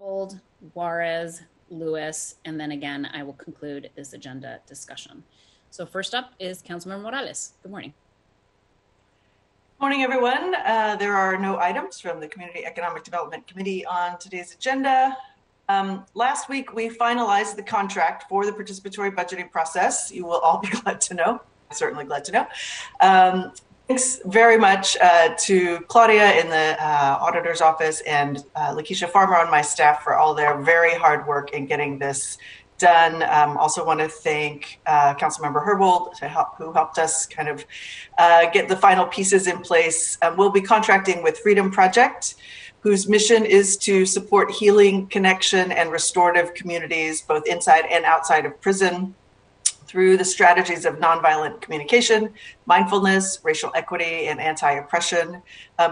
Hold, Juarez, Lewis, and then again, I will conclude this agenda discussion. So first up is Councilmember Morales. Good morning. Morning, everyone. There are no items from the Community Economic Development Committee on today's agenda. Last week, we finalized the contract for the participatory budgeting process. You will all be glad to know. I'm certainly glad to know. Thanks very much to Claudia in the auditor's office and Lakeisha Farmer on my staff for all their very hard work in getting this done. Also want to thank Councilmember Herbold who helped us kind of get the final pieces in place. We'll be contracting with Freedom Project, whose mission is to support healing, connection, and restorative communities, both inside and outside of prison, through the strategies of nonviolent communication, mindfulness, racial equity, and anti-oppression.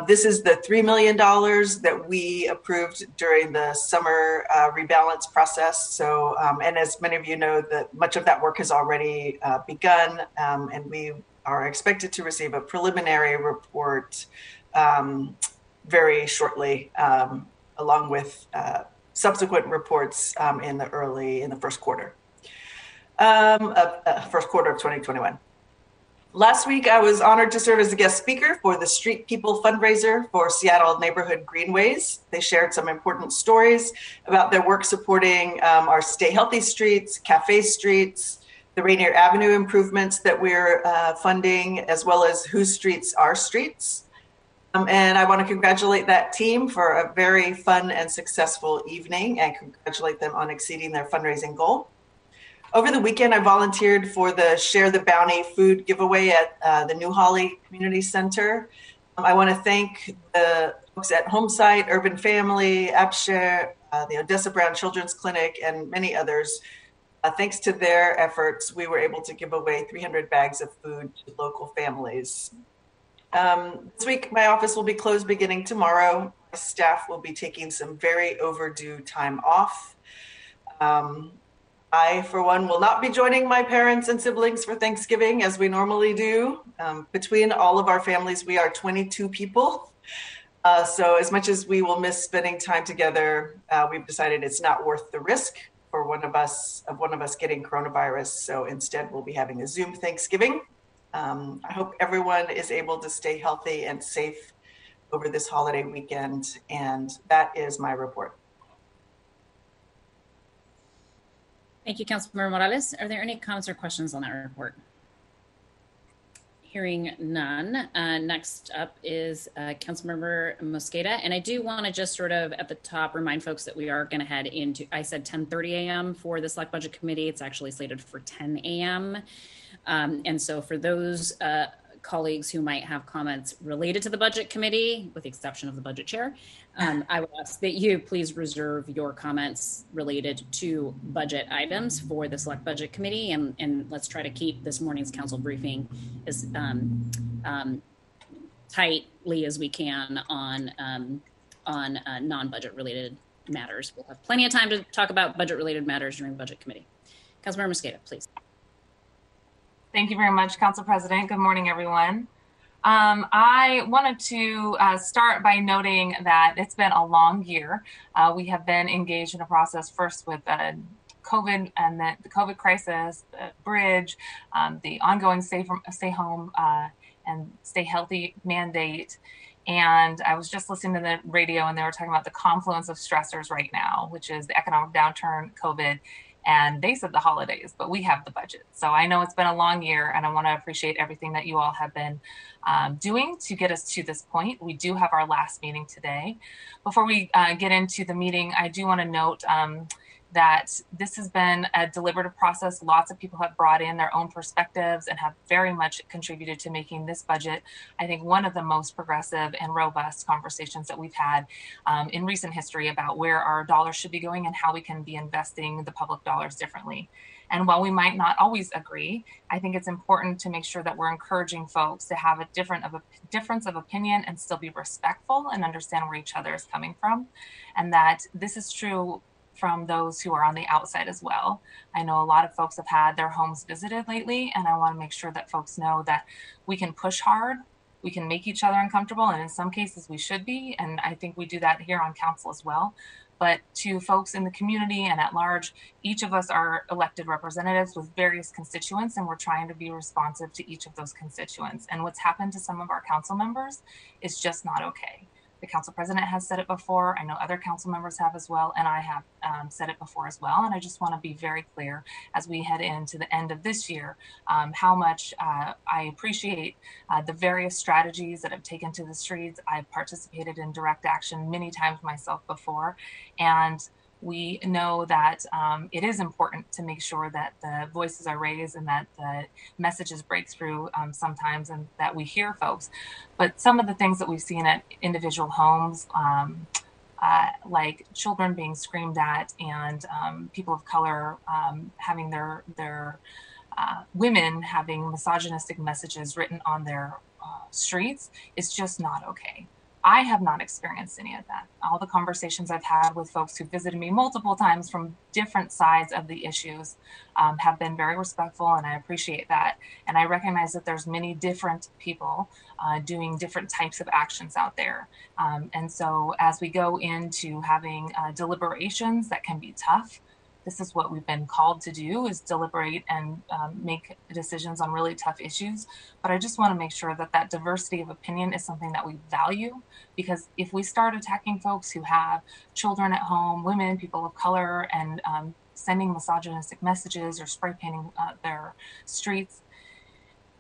This is the $3 million that we approved during the summer rebalance process. So, and as many of you know, that much of that work has already begun, and we are expected to receive a preliminary report very shortly, along with subsequent reports in the first quarter. First quarter of 2021. Last week, I was honored to serve as a guest speaker for the Street People fundraiser for Seattle Neighborhood Greenways. They shared some important stories about their work supporting our Stay Healthy Streets, Cafe Streets, the Rainier Avenue improvements that we're funding, as well as Whose Streets Are Streets. And I want to congratulate that team for a very fun and successful evening and congratulate them on exceeding their fundraising goal. Over the weekend, I volunteered for the Share the Bounty food giveaway at the New Holly Community Center. I want to thank the folks at Homesite, Urban Family, AppShare, the Odessa Brown Children's Clinic, and many others. Thanks to their efforts, we were able to give away 300 bags of food to local families. This week, my office will be closed beginning tomorrow. My staff will be taking some very overdue time off. I, for one, will not be joining my parents and siblings for Thanksgiving as we normally do. Between all of our families, we are 22 people. So as much as we will miss spending time together, we've decided it's not worth the risk for one of us getting coronavirus. So instead, we'll be having a Zoom Thanksgiving. I hope everyone is able to stay healthy and safe over this holiday weekend. And that is my report. Thank you, Councilmember Morales. Are there any comments or questions on that report? Hearing none. Next up is Councilmember Mosqueda. And I do want to just sort of at the top remind folks that we are going to head into, I said 10:30 a.m. for the Select Budget Committee. It's actually slated for 10 a.m. And so for those colleagues who might have comments related to the Budget Committee, with the exception of the Budget Chair, I would ask that you please reserve your comments related to budget items for the Select Budget Committee, and let's try to keep this morning's council briefing as tightly as we can on non-budget related matters. We'll have plenty of time to talk about budget related matters during Budget Committee. Councilmember Mosqueda, please. Thank you very much, Council President. Good morning, everyone. I wanted to start by noting that it's been a long year. We have been engaged in a process first with COVID and the COVID crisis, the bridge, the ongoing stay home and stay healthy mandate. And I was just listening to the radio and they were talking about the confluence of stressors right now, which is the economic downturn, COVID, and they said the holidays, but we have the budget. So I know it's been a long year and I want to appreciate everything that you all have been doing to get us to this point. We do have our last meeting today. Before we get into the meeting, I do want to note that this has been a deliberative process. Lots of people have brought in their own perspectives and have very much contributed to making this budget, I think, one of the most progressive and robust conversations that we've had in recent history about where our dollars should be going and how we can be investing the public dollars differently. And while we might not always agree, I think it's important to make sure that we're encouraging folks to have a difference of opinion and still be respectful and understand where each other is coming from. And that this is true from those who are on the outside as well. I know a lot of folks have had their homes visited lately, and I want to make sure that folks know that we can push hard, we can make each other uncomfortable, and in some cases we should be, and I think we do that here on council as well. but to folks in the community and at large, each of us are elected representatives with various constituents, and we're trying to be responsive to each of those constituents. And what's happened to some of our council members is just not okay. The council president has said it before. I know other council members have as well, and I have said it before as well. And I just want to be very clear as we head into the end of this year, how much I appreciate the various strategies that have taken to the streets. I've participated in direct action many times myself before, and we know that it is important to make sure that the voices are raised and that the messages break through sometimes, and that we hear folks. But some of the things that we've seen at individual homes, like children being screamed at, and people of color having their women having misogynistic messages written on their streets, is just not okay. I have not experienced any of that. All the conversations I've had with folks who visited me multiple times from different sides of the issues have been very respectful, and I appreciate that. And I recognize that there's many different people doing different types of actions out there. And so as we go into having deliberations that can be tough, this is what we've been called to do, is deliberate and make decisions on really tough issues. But I just want to make sure that that diversity of opinion is something that we value, because if we start attacking folks who have children at home, women, people of color, and sending misogynistic messages or spray painting their streets,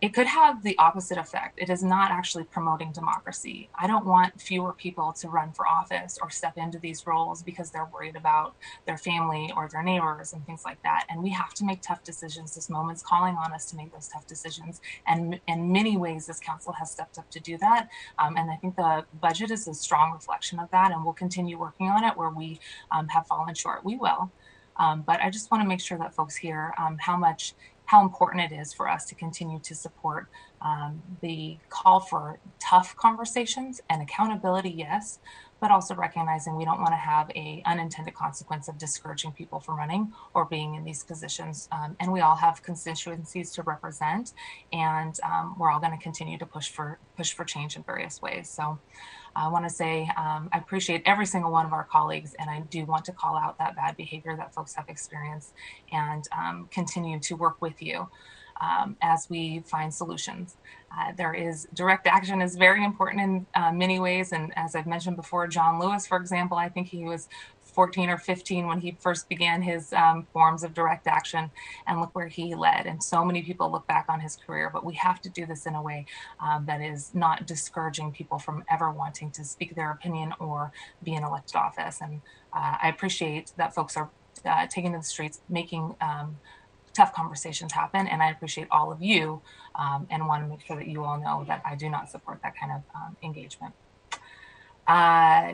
it could have the opposite effect. It is not actually promoting democracy. I don't want fewer people to run for office or step into these roles because they're worried about their family or their neighbors and things like that. And we have to make tough decisions. This moment's calling on us to make those tough decisions. And in many ways, this council has stepped up to do that. And I think the budget is a strong reflection of that, and we'll continue working on it where we have fallen short. We will. But I just want to make sure that folks hear how important it is for us to continue to support the call for tough conversations and accountability, yes, but also recognizing we don't want to have an unintended consequence of discouraging people from running or being in these positions. And we all have constituencies to represent, and we're all going to continue to push for change in various ways. So I want to say I appreciate every single one of our colleagues, and I do want to call out that bad behavior that folks have experienced, and continue to work with you as we find solutions. Direct action is very important in many ways, and as I've mentioned before, John Lewis, for example, I think he was 14 or 15 when he first began his forms of direct action, and look where he led. And so many people look back on his career, but we have to do this in a way that is not discouraging people from ever wanting to speak their opinion or be in elected office. And I appreciate that folks are taking to the streets, making tough conversations happen. And I appreciate all of you and want to make sure that you all know that I do not support that kind of engagement.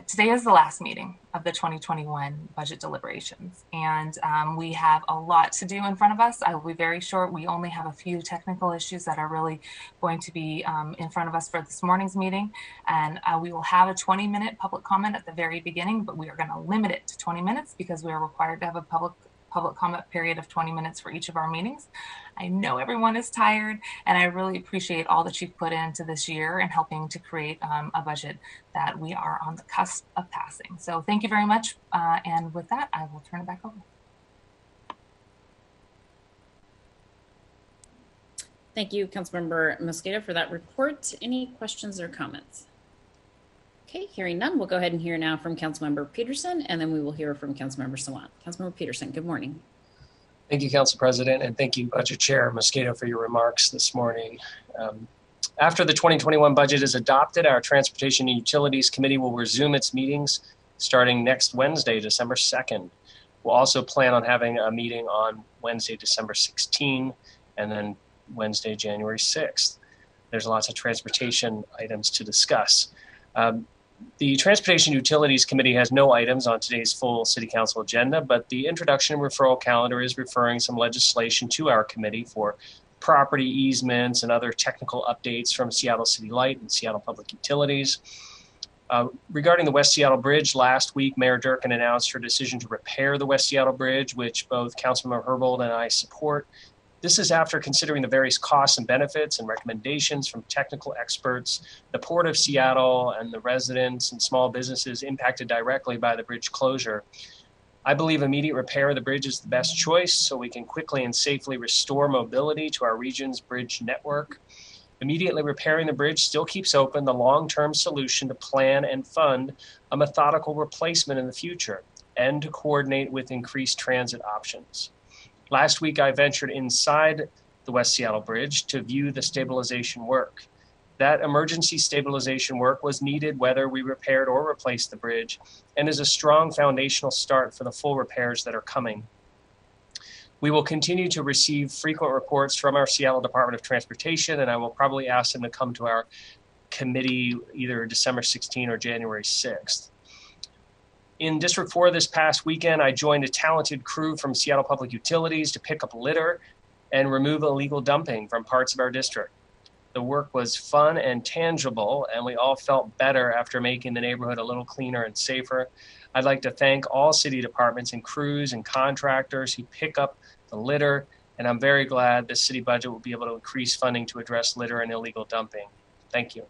Today is the last meeting of the 2021 budget deliberations, and we have a lot to do in front of us. I will be very short. We only have a few technical issues that are really going to be in front of us for this morning's meeting, and we will have a 20-minute public comment at the very beginning, but we are going to limit it to 20 minutes because we are required to have a public comment period of 20 minutes for each of our meetings. I know everyone is tired, and I really appreciate all that you've put into this year and helping to create a budget that we are on the cusp of passing. So thank you very much. And with that, I will turn it back over. Thank you, Councilmember Mosqueda, for that report. Any questions or comments? Okay, hearing none, we'll go ahead and hear now from Councilmember Peterson, and then we will hear from Councilmember Sawant. Councilmember Peterson, good morning. Thank you, Council President, and thank you, Budget Chair Mosqueda, for your remarks this morning. After the 2021 budget is adopted, our Transportation and Utilities Committee will resume its meetings starting next Wednesday, December 2nd. We'll also plan on having a meeting on Wednesday, December 16, and then Wednesday, January 6th. There's lots of transportation items to discuss. The Transportation Utilities Committee has no items on today's full City Council agenda, but the introduction and referral calendar is referring some legislation to our committee for property easements and other technical updates from Seattle City Light and Seattle Public Utilities. Regarding the West Seattle Bridge, last week, Mayor Durkin announced her decision to repair the West Seattle Bridge, which both Councilmember Herbold and I support. This is after considering the various costs and benefits and recommendations from technical experts, the Port of Seattle, and the residents and small businesses impacted directly by the bridge closure. I believe immediate repair of the bridge is the best choice so we can quickly and safely restore mobility to our region's bridge network. Immediately repairing the bridge still keeps open the long-term solution to plan and fund a methodical replacement in the future and to coordinate with increased transit options. Last week, I ventured inside the West Seattle Bridge to view the stabilization work. That emergency stabilization work was needed whether we repaired or replaced the bridge and is a strong foundational start for the full repairs that are coming. We will continue to receive frequent reports from our Seattle Department of Transportation, and I will probably ask them to come to our committee either December 16 or January 6th. In District 4 this past weekend, I joined a talented crew from Seattle Public Utilities to pick up litter and remove illegal dumping from parts of our district. The work was fun and tangible, and we all felt better after making the neighborhood a little cleaner and safer. I'd like to thank all city departments and crews and contractors who pick up the litter, and I'm very glad the city budget will be able to increase funding to address litter and illegal dumping. Thank you.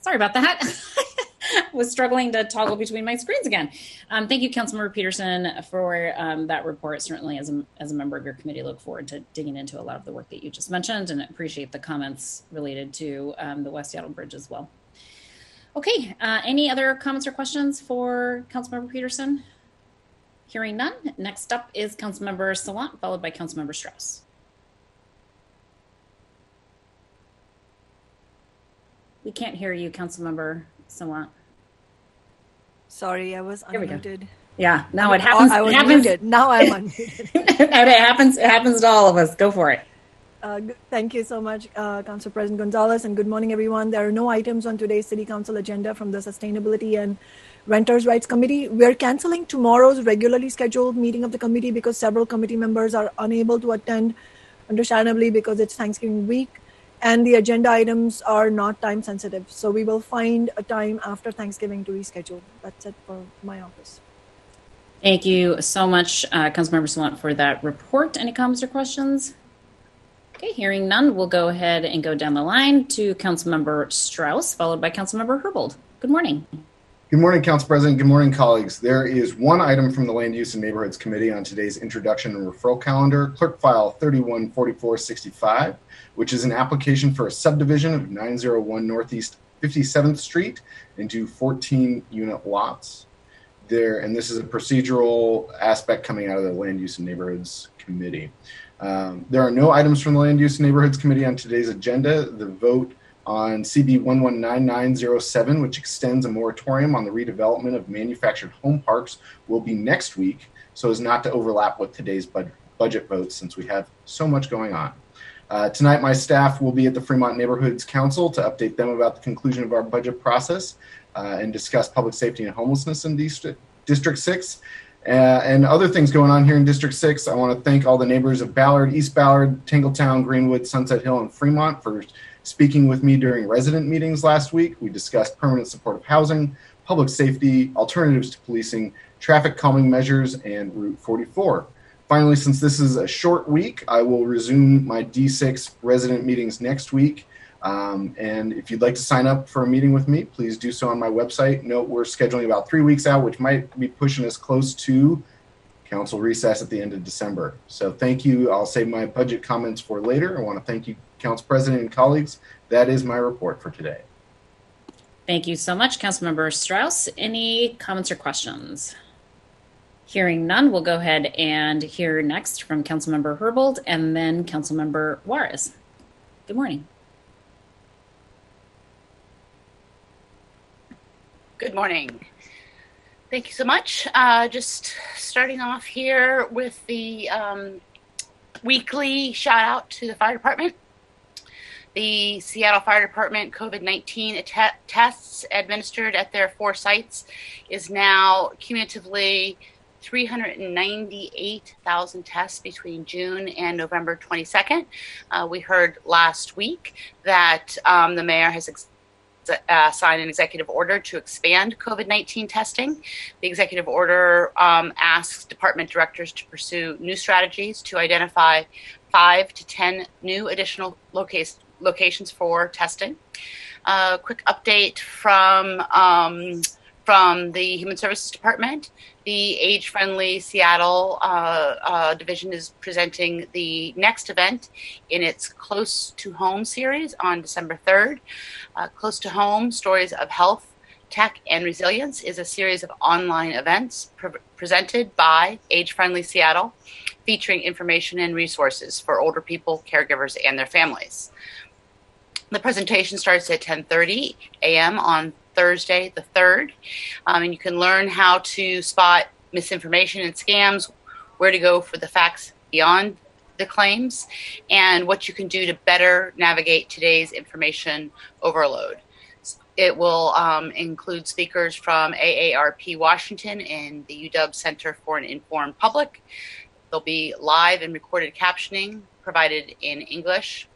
Sorry about that. Was struggling to toggle between my screens again. Thank you, Councilmember Peterson, for that report. Certainly, as a member of your committee, look forward to digging into a lot of the work that you just mentioned, and appreciate the comments related to the West Seattle Bridge as well. Okay, any other comments or questions for Councilmember Peterson? Hearing none. Next up is Councilmember Salant, followed by Councilmember Strauss. We can't hear you, Councilmember Salant. Sorry, I was unmuted. Yeah, no, it happens. I was muted. Now I'm unmuted. It happens to all of us. Go for it. Thank you so much, Council President Gonzalez, and good morning, everyone. There are no items on today's City Council agenda from the Sustainability and Renters' Rights Committee. We're canceling tomorrow's regularly scheduled meeting of the committee because several committee members are unable to attend, understandably, because it's Thanksgiving week, and the agenda items are not time sensitive. So we will find a time after Thanksgiving to reschedule. That's it for my office. Thank you so much, Councilmember Salant, for that report. Any comments or questions? Okay, hearing none, we'll go ahead and go down the line to Councilmember Strauss, followed by Councilmember Herbold. Good morning. Good morning, Council President. Good morning, colleagues. There is one item from the Land Use and Neighborhoods Committee on today's introduction and referral calendar, Clerk File 314465, which is an application for a subdivision of 901 Northeast 57th Street into 14 unit lots. And this is a procedural aspect coming out of the Land Use and Neighborhoods Committee. There are no items from the Land Use and Neighborhoods Committee on today's agenda. The vote on CB 119907, which extends a moratorium on the redevelopment of manufactured home parks, will be next week, so as not to overlap with today's budget votes since we have so much going on. Tonight, my staff will be at the Fremont Neighborhoods Council to update them about the conclusion of our budget process and discuss public safety and homelessness in District 6. And other things going on here in District 6. I want to thank all the neighbors of Ballard, East Ballard, Tingletown, Greenwood, Sunset Hill, and Fremont for speaking with me during resident meetings last week. We discussed permanent supportive housing, public safety, alternatives to policing, traffic calming measures, and Route 44. Finally, since this is a short week, I will resume my D6 resident meetings next week. And if you'd like to sign up for a meeting with me, please do so on my website. Note we're scheduling about 3 weeks out, which might be pushing us close to council recess at the end of December. So thank you. I'll save my budget comments for later. I want to thank you, Council President and colleagues. That is my report for today. Thank you so much, Councilmember Strauss. Any comments or questions? Hearing none, we'll go ahead and hear next from Councilmember Herbold and then Councilmember Juarez. Good morning. Good morning. Thank you so much. Just starting off here with the weekly shout out to the fire department. The Seattle Fire Department COVID-19 tests administered at their 4 sites is now cumulatively 398,000 tests between June and November 22nd. We heard last week that the mayor has sign an executive order to expand COVID-19 testing. The executive order asks department directors to pursue new strategies to identify 5 to 10 new additional locations for testing. Quick update from the Human Services Department. The Age-Friendly Seattle division is presenting the next event in its Close to Home series on December 3rd. Close to Home, Stories of Health, Tech, and Resilience is a series of online events presented by Age-Friendly Seattle, featuring information and resources for older people, caregivers, and their families. The presentation starts at 10:30 a.m. on Thursday the 3rd, and you can learn how to spot misinformation and scams, where to go for the facts beyond the claims, and what you can do to better navigate today's information overload. It will include speakers from AARP Washington and the UW Center for an Informed Public. There'll be live and recorded captioning provided in English,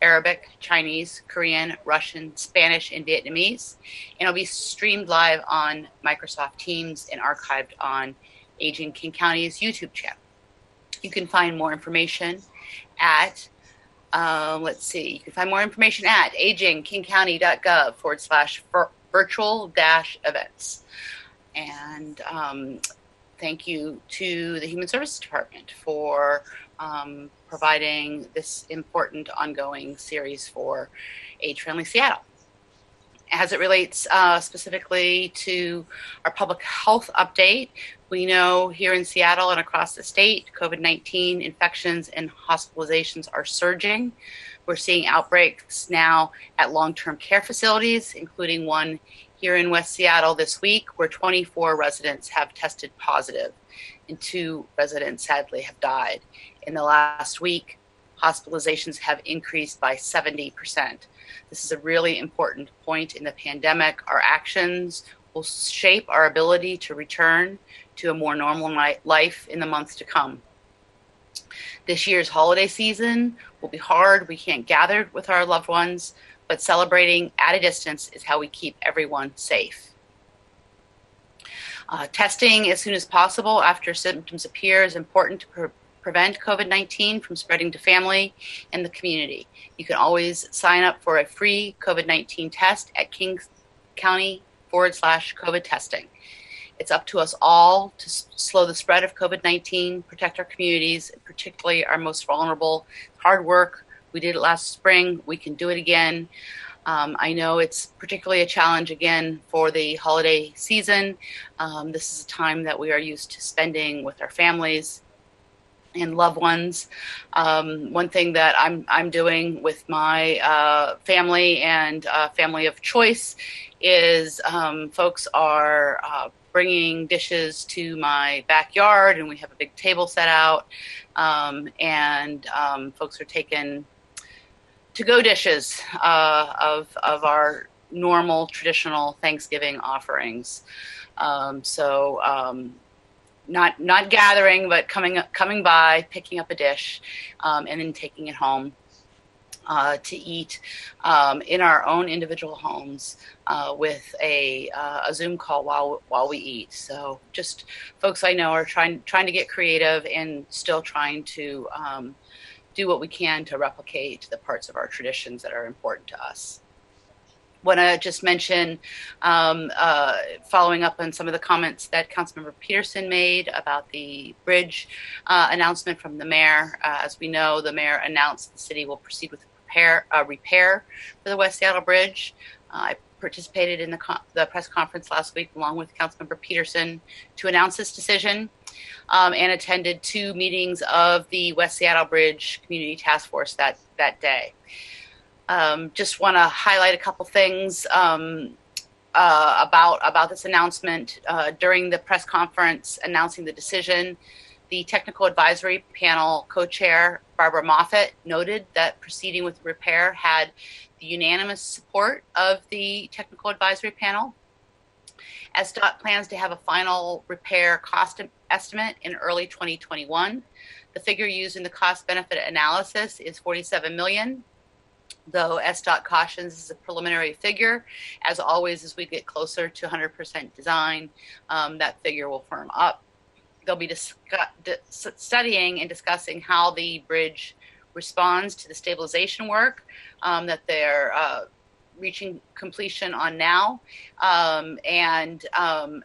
Arabic, Chinese, Korean, Russian, Spanish, and Vietnamese. And it'll be streamed live on Microsoft Teams and archived on Aging King County's YouTube channel. You can find more information at, you can find more information at agingkingcounty.gov/virtual-events. And thank you to the Human Services Department for providing this important ongoing series for Age-Friendly Seattle. As it relates specifically to our public health update, we know here in Seattle and across the state, COVID-19 infections and hospitalizations are surging. We're seeing outbreaks now at long-term care facilities, including one here in West Seattle this week, where 24 residents have tested positive and 2 residents sadly have died. In the last week, hospitalizations have increased by 70%. This is a really important point in the pandemic. Our actions will shape our ability to return to a more normal life in the months to come. This year's holiday season will be hard. We can't gather with our loved ones, but celebrating at a distance is how we keep everyone safe. Testing as soon as possible after symptoms appear is important to prevent COVID-19 from spreading to family and the community. You can always sign up for a free COVID-19 test at kings.county/COVID testing. It's up to us all to slow the spread of COVID-19, protect our communities, particularly our most vulnerable. Hard work. We did it last spring. We can do it again. I know it's particularly a challenge again for the holiday season. This is a time that we are used to spending with our families and loved ones. One thing that I'm doing with my family and family of choice is folks are bringing dishes to my backyard, and we have a big table set out, and folks are taking to-go dishes of our normal traditional Thanksgiving offerings. Not gathering, but coming by, picking up a dish, and then taking it home to eat in our own individual homes with a Zoom call while we eat. So just folks I know are trying to get creative and still trying to do what we can to replicate the parts of our traditions that are important to us. Want to just mention, following up on some of the comments that Councilmember Peterson made about the bridge announcement from the mayor. As we know, the mayor announced the city will proceed with repair for the West Seattle Bridge. I participated in the press conference last week along with Councilmember Peterson to announce this decision, and attended 2 meetings of the West Seattle Bridge Community Task Force that day. Just want to highlight a couple things about this announcement. During the press conference announcing the decision, the Technical Advisory Panel co-chair, Barbara Moffett, noted that proceeding with repair had the unanimous support of the Technical Advisory Panel. SDOT plans to have a final repair cost estimate in early 2021. The figure used in the cost-benefit analysis is $47 million. though SDOT cautions is a preliminary figure. As always, as we get closer to 100% design, that figure will firm up. They'll be studying and discussing how the bridge responds to the stabilization work that they're reaching completion on now, and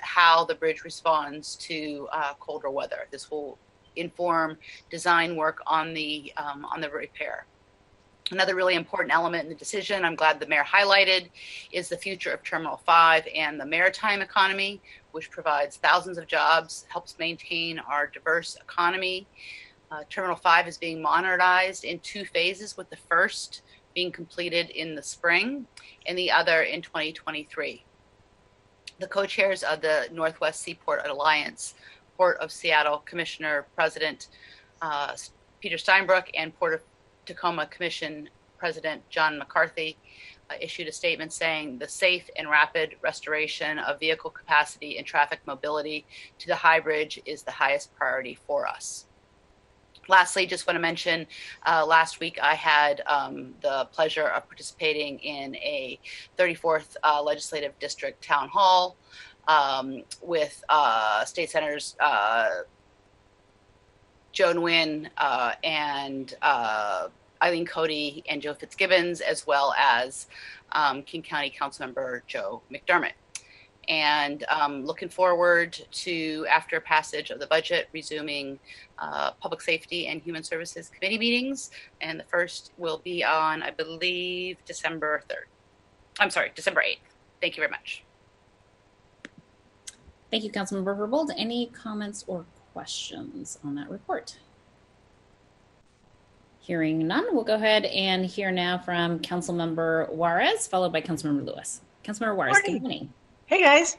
how the bridge responds to colder weather. This will inform design work on the repair. Another really important element in the decision, I'm glad the mayor highlighted, is the future of Terminal 5 and the maritime economy, which provides thousands of jobs, helps maintain our diverse economy. Terminal 5 is being modernized in 2 phases, with the first being completed in the spring and the other in 2023. The co-chairs of the Northwest Seaport Alliance, Port of Seattle Commissioner President Peter Steinbrook and Port of Tacoma Commission President John McCarthy issued a statement saying the safe and rapid restoration of vehicle capacity and traffic mobility to the high bridge is the highest priority for us. Lastly, just want to mention, last week I had the pleasure of participating in a 34th Legislative District Town Hall with State Senators Joe Nguyen and Eileen Cody and Joe Fitzgibbons, as well as King County Councilmember Joe McDermott. And looking forward to, after passage of the budget, resuming Public Safety and Human Services Committee meetings. And the first will be on, I believe, December 3rd. I'm sorry, December 8th. Thank you very much. Thank you, Councilmember Herbold. Any comments or questions on that report? Hearing none, we'll go ahead and hear now from Councilmember Juarez, followed by Councilmember Lewis. Councilmember Juarez, good morning. Hey, guys.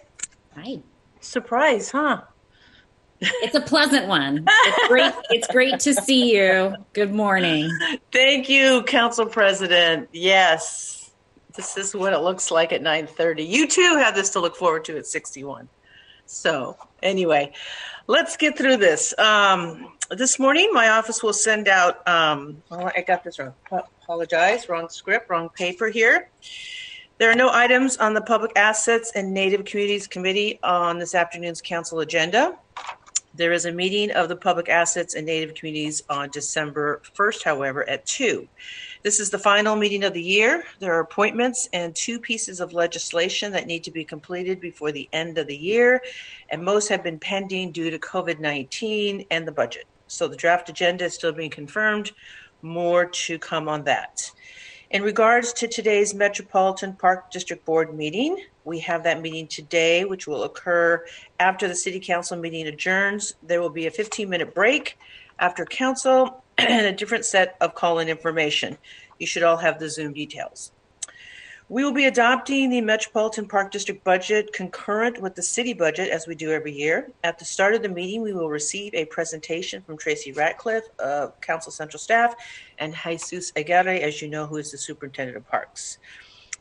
Hi. Surprise, huh? It's a pleasant one. It's great to see you. Good morning. Thank you, Council President. Yes, this is what it looks like at 9:30. You too have this to look forward to at 61. So anyway, let's get through this. This morning, my office will send out, I got this wrong. Apologize, wrong script, wrong paper here. There are no items on the Public Assets and Native Communities Committee on this afternoon's council agenda. There is a meeting of the Public Assets and Native Communities on December 1st, however, at 2. This is the final meeting of the year. There are appointments and 2 pieces of legislation that need to be completed before the end of the year, and most have been pending due to COVID-19 and the budget. So the draft agenda is still being confirmed. More to come on that. In regards to today's Metropolitan Park District Board meeting, we have that meeting today, which will occur after the City Council meeting adjourns. There will be a 15-minute break after council and a different set of call-in information. You should all have the Zoom details. We will be adopting the Metropolitan Park District budget concurrent with the city budget, as we do every year. At the start of the meeting, we will receive a presentation from Tracy Ratcliffe of Council Central Staff and Jesus Aguirre, as you know, who is the Superintendent of Parks.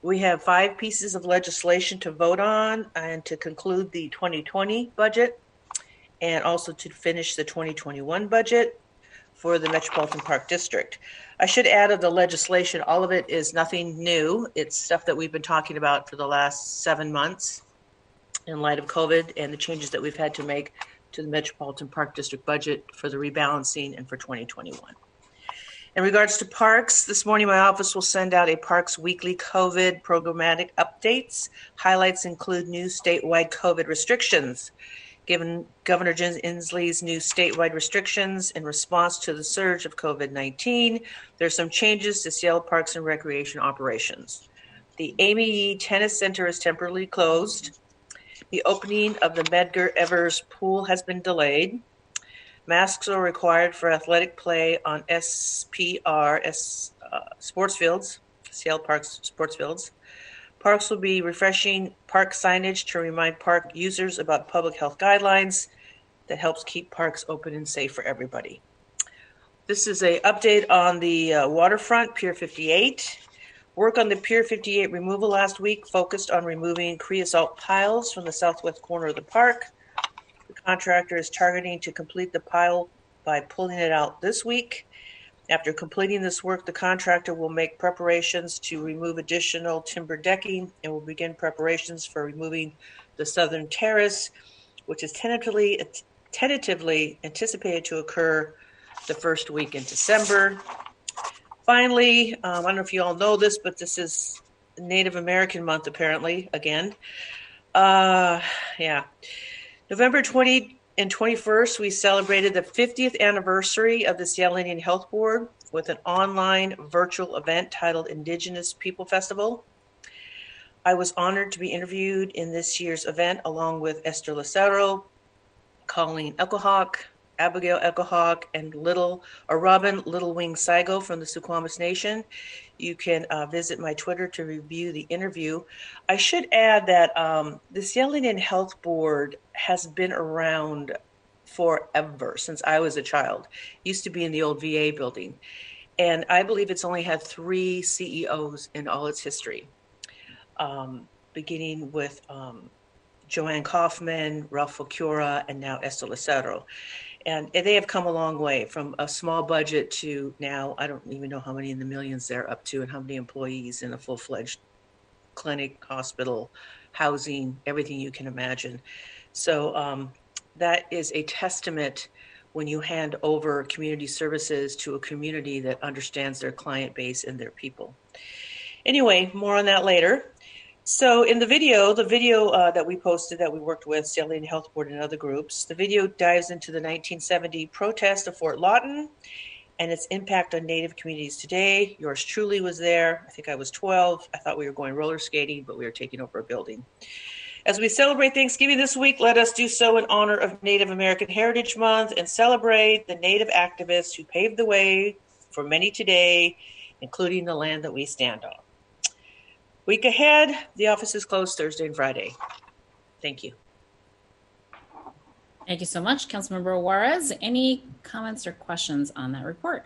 We have 5 pieces of legislation to vote on and to conclude the 2020 budget, and also to finish the 2021 budget for the Metropolitan Park District. I should add of the legislation, all of it is nothing new. It's stuff that we've been talking about for the last 7 months in light of COVID and the changes that we've had to make to the Metropolitan Park District budget for the rebalancing and for 2021. In regards to parks, this morning my office will send out a Parks Weekly COVID programmatic updates. Highlights include new statewide COVID restrictions. Given Governor Jen Inslee's new statewide restrictions in response to the surge of COVID-19, there's some changes to Seattle Parks and Recreation operations. The Amy Yee Tennis Center is temporarily closed. The opening of the Medgar Evers Pool has been delayed. Masks are required for athletic play on sports fields, Seattle Parks sports fields. Parks will be refreshing park signage to remind park users about public health guidelines that helps keep parks open and safe for everybody. This is an update on the waterfront, Pier 58. Work on the Pier 58 removal last week focused on removing creosote piles from the southwest corner of the park. The contractor is targeting to complete the pile by pulling it out this week. After completing this work, the contractor will make preparations to remove additional timber decking and will begin preparations for removing the southern terrace, which is tentatively anticipated to occur the first week in December. Finally, I don't know if you all know this, but this is Native American month, apparently, again. Yeah. November 20 and 21st, we celebrated the 50th anniversary of the Seattle Indian Health Board with an online virtual event titled Indigenous People Festival. I was honored to be interviewed in this year's event along with Esther Lucero, Colleen Echohawk, Abigail Echohawk, and Robin Little Wing Saigo from the Suquamish Nation. You can visit my Twitter to review the interview. I should add that the Seattle Indian Health Board has been around forever, since I was a child. It used to be in the old VA building. And I believe it's only had 3 CEOs in all its history, beginning with Joanne Kaufman, Ralph Focura, and now Esther Lucero. And they have come a long way from a small budget to now, I don't even know how many in the millions they're up to and how many employees in a full-fledged clinic, hospital, housing, everything you can imagine. So that is a testament when you hand over community services to a community that understands their client base and their people. Anyway, more on that later. So in the video that we posted that we worked with Seattle Indian Health Board and other groups, the video dives into the 1970 protest of Fort Lawton and its impact on Native communities today. Yours truly was there. I think I was 12. I thought we were going roller skating, but we were taking over a building. As we celebrate Thanksgiving this week, let us do so in honor of Native American Heritage Month and celebrate the Native activists who paved the way for many today, including the land that we stand on. Week ahead, the office is closed Thursday and Friday. Thank you. Thank you so much, Councilmember Juarez. Any comments or questions on that report?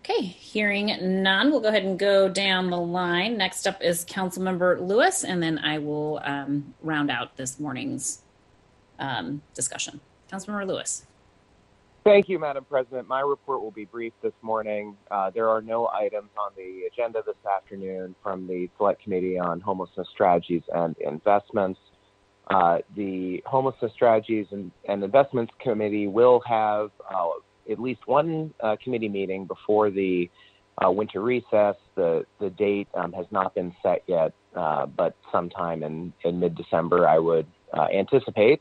Okay, hearing none, we'll go ahead and go down the line. Next up is Councilmember Lewis, and then I will round out this morning's discussion. Councilmember Lewis. Thank you, Madam President. My report will be brief this morning. There are no items on the agenda this afternoon from the Select Committee on Homelessness Strategies and Investments. The Homelessness Strategies and Investments Committee will have at least one committee meeting before the winter recess. The date has not been set yet, but sometime in mid-December I would anticipate,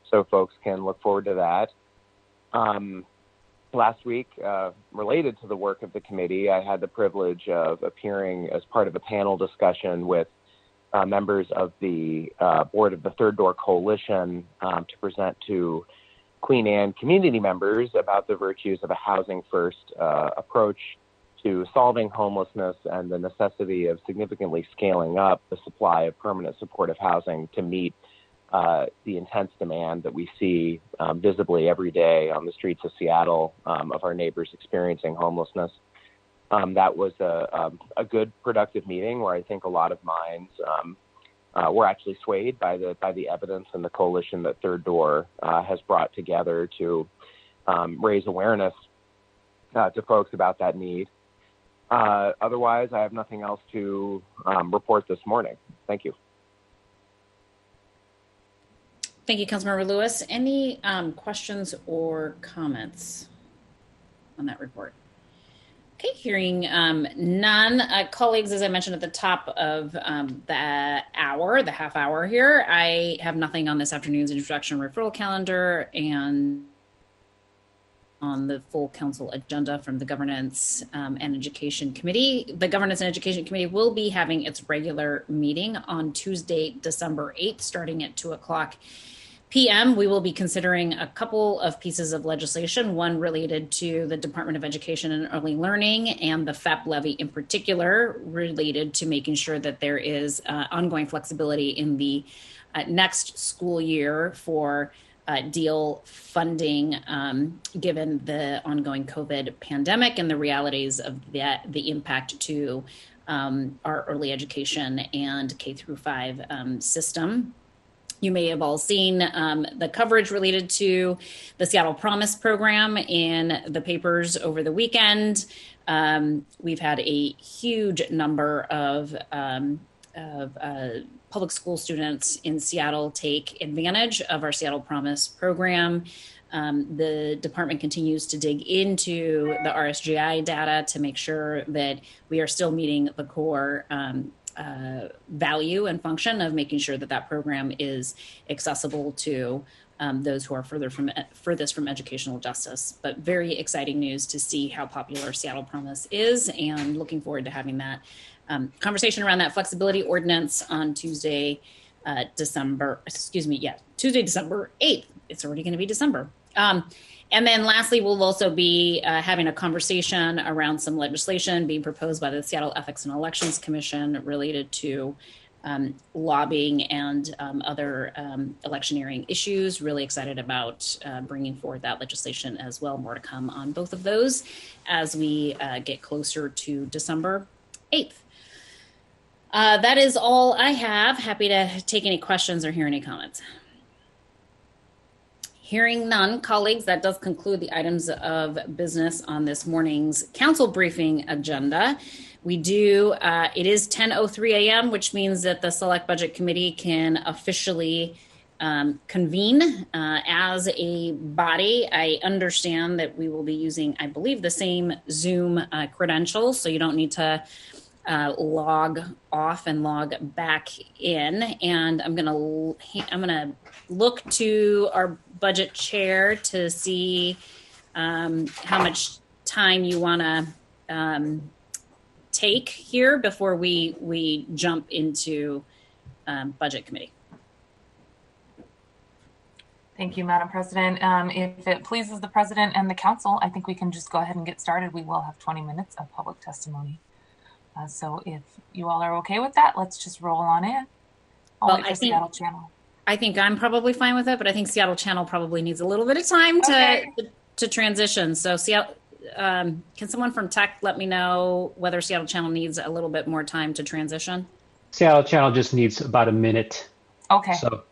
so folks can look forward to that. Last week, related to the work of the committee, I had the privilege of appearing as part of a panel discussion with members of the board of the Third Door Coalition to present to Queen Anne community members about the virtues of a housing-first approach to solving homelessness and the necessity of significantly scaling up the supply of permanent supportive housing to meet the intense demand that we see visibly every day on the streets of Seattle of our neighbors experiencing homelessness. That was a good, productive meeting where I think a lot of minds were actually swayed by the evidence and the coalition that Third Door has brought together to raise awareness to folks about that need. Otherwise, I have nothing else to report this morning. Thank you. Thank you, Councilmember Lewis. Any questions or comments on that report? Okay, hearing none. Colleagues, as I mentioned at the top of the half hour here, I have nothing on this afternoon's introduction referral calendar and on the full council agenda from the Governance and Education Committee. The Governance and Education Committee will be having its regular meeting on Tuesday, December 8th, starting at 2:00 p.m. We will be considering a couple of pieces of legislation, one related to the Department of Education and Early Learning and the FEP levy in particular, related to making sure that there is ongoing flexibility in the next school year for deal funding, given the ongoing COVID pandemic and the realities of the impact to our early education and K-5 system. You may have all seen the coverage related to the Seattle Promise program in the papers over the weekend. We've had a huge number of public school students in Seattle take advantage of our Seattle Promise program. The department continues to dig into the RSGI data to make sure that we are still meeting the core value and function of making sure that that program is accessible to those who are furthest from educational justice. But very exciting news to see how popular Seattle Promise is, and looking forward to having that conversation around that flexibility ordinance on Tuesday, December 8th. It's already going to be December. And then lastly, we'll also be having a conversation around some legislation being proposed by the Seattle Ethics and Elections Commission related to lobbying and other electioneering issues. Really excited about bringing forward that legislation as well. More to come on both of those as we get closer to December 8th. That is all I have. Happy to take any questions or hear any comments. Hearing none, colleagues, that does conclude the items of business on this morning's council briefing agenda. It is 10:03 a.m., which means that the Select Budget Committee can officially convene as a body. I understand that we will be using, I believe, the same Zoom credentials, so you don't need to log off and log back in. And I'm gonna look to our budget chair to see how much time you want to take here before we jump into budget committee. Thank you, Madam President. If it pleases the President and the Council, I think we can just go ahead and get started. We will have 20 minutes of public testimony. So if you all are okay with that, let's just roll on in. I'll wait for Seattle Channel. I think I'm probably fine with it, but I think Seattle Channel probably needs a little bit of time to transition. So Seattle, can someone from tech let me know whether Seattle Channel needs a little bit more time to transition? Seattle Channel just needs about a minute. Okay. So